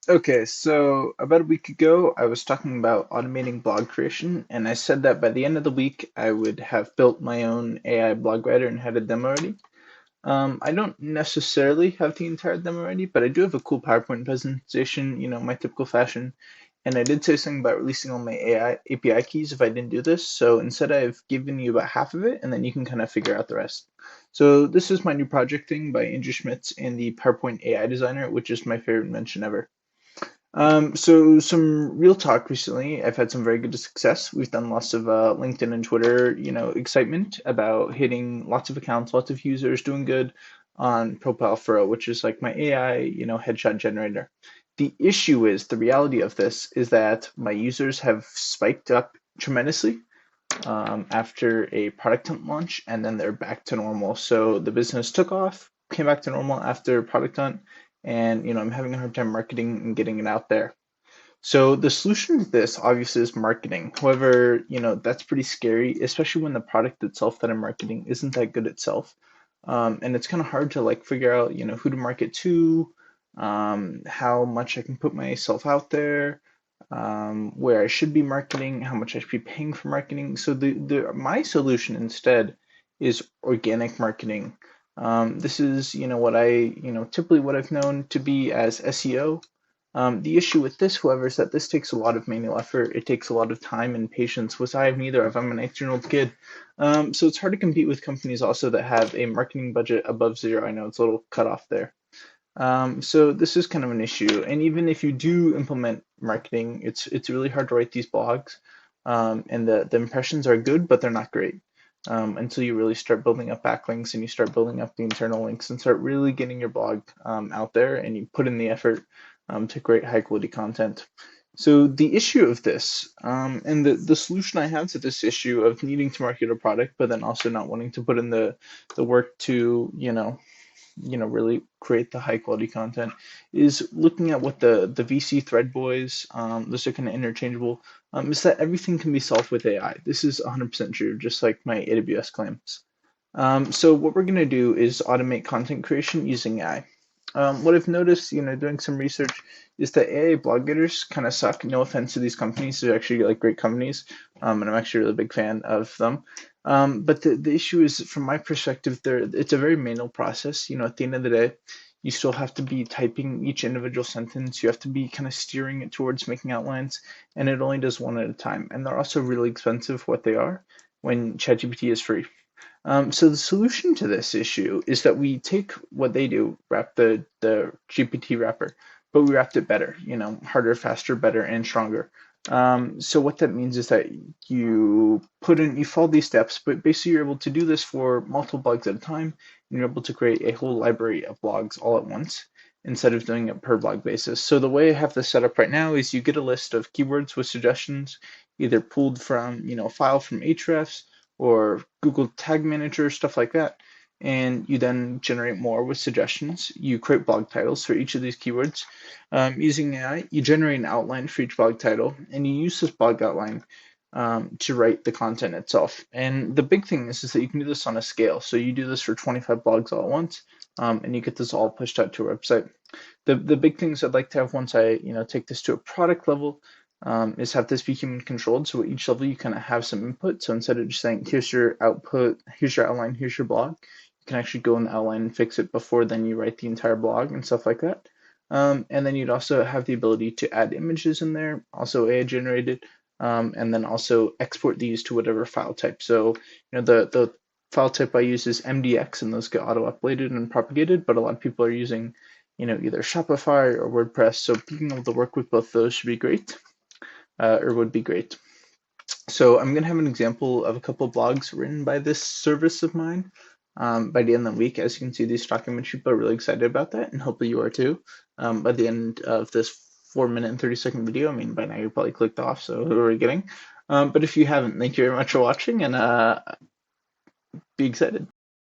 Okay, so about a week ago, I was talking about automating blog creation, and I said that by the end of the week, I would have built my own AI blog writer and had a demo ready. I don't necessarily have the entire demo ready, but I do have a cool PowerPoint presentation, my typical fashion. And I did say something about releasing all my AI API keys if I didn't do this. So instead, I've given you about half of it, and then you can kind of figure out the rest. So this is my new project thing by Andrew Schmitz and the PowerPoint AI designer, which is my favorite invention ever. So some real talk recently. I've had some very good success. We've done lots of LinkedIn and Twitter, excitement about hitting lots of accounts, lots of users, doing good on Propel Furrow, which is like my AI, headshot generator. The issue is the reality of this is that my users have spiked up tremendously after a product hunt launch, and then they're back to normal. So the business took off, came back to normal after product hunt, and I'm having a hard time marketing and getting it out there. So the solution to this obviously is marketing. However, that's pretty scary, especially when the product itself that I'm marketing isn't that good itself. And it's kind of hard to like figure out, who to market to, how much I can put myself out there, where I should be marketing, how much I should be paying for marketing. So the my solution instead is organic marketing. This is, typically what I've known to be as SEO. The issue with this, however, is that this takes a lot of manual effort. It takes a lot of time and patience, which I have neither of. I'm a 19-year-old kid. So it's hard to compete with companies also that have a marketing budget above zero. I know it's a little cut off there. So this is kind of an issue. And even if you do implement marketing, it's really hard to write these blogs. And the impressions are good, but they're not great. Until you really start building up backlinks and you start building up the internal links and start really getting your blog out there and you put in the effort to create high quality content. So the issue of this, and the solution I have to this issue of needing to market a product, but then also not wanting to put in the work to, really create the high quality content is looking at what the VC thread boys, those are kind of interchangeable, is that everything can be solved with AI. This is 100% true, just like my AWS claims. So what we're going to do is automate content creation using AI. What I've noticed, doing some research, is that AI bloggers kind of suck. No offense to these companies; they're actually like great companies, and I'm actually a really big fan of them. But the issue is, from my perspective, it's a very manual process. At the end of the day, you still have to be typing each individual sentence. You have to be kind of steering it towards making outlines, and it only does one at a time. And they're also really expensive, what they are, when ChatGPT is free. So the solution to this issue is that we take what they do, wrap the GPT wrapper, but we wrapped it better, harder, faster, better, and stronger. So what that means is that you follow these steps, but basically you're able to do this for multiple blogs at a time, and you're able to create a whole library of blogs all at once instead of doing it per blog basis. So the way I have this set up right now is you get a list of keywords with suggestions, either pulled from, a file from Ahrefs or Google Tag Manager, stuff like that. And you then generate more with suggestions. You create blog titles for each of these keywords. Using AI, you generate an outline for each blog title, and you use this blog outline to write the content itself. And the big thing is that you can do this on a scale. So you do this for 25 blogs all at once, and you get this all pushed out to your website. The big things I'd like to have once I take this to a product level is have this be human controlled. So at each level you kind of have some input. So instead of just saying here's your output, here's your outline, here's your blog, you can actually go in the outline and fix it before then you write the entire blog and stuff like that. And then you'd also have the ability to add images in there, also AI generated, and then also export these to whatever file type. So the file type I use is MDX, and those get auto uploaded and propagated. But a lot of people are using either Shopify or WordPress. So being able to work with both those should be great, or would be great. So I'm going to have an example of a couple of blogs written by this service of mine by the end of the week. As you can see, these stock image people are really excited about that, and hopefully you are too. By the end of this 4 minute and 30-second video, I mean, by now you probably clicked off, so who are we getting? But if you haven't, thank you very much for watching, and be excited.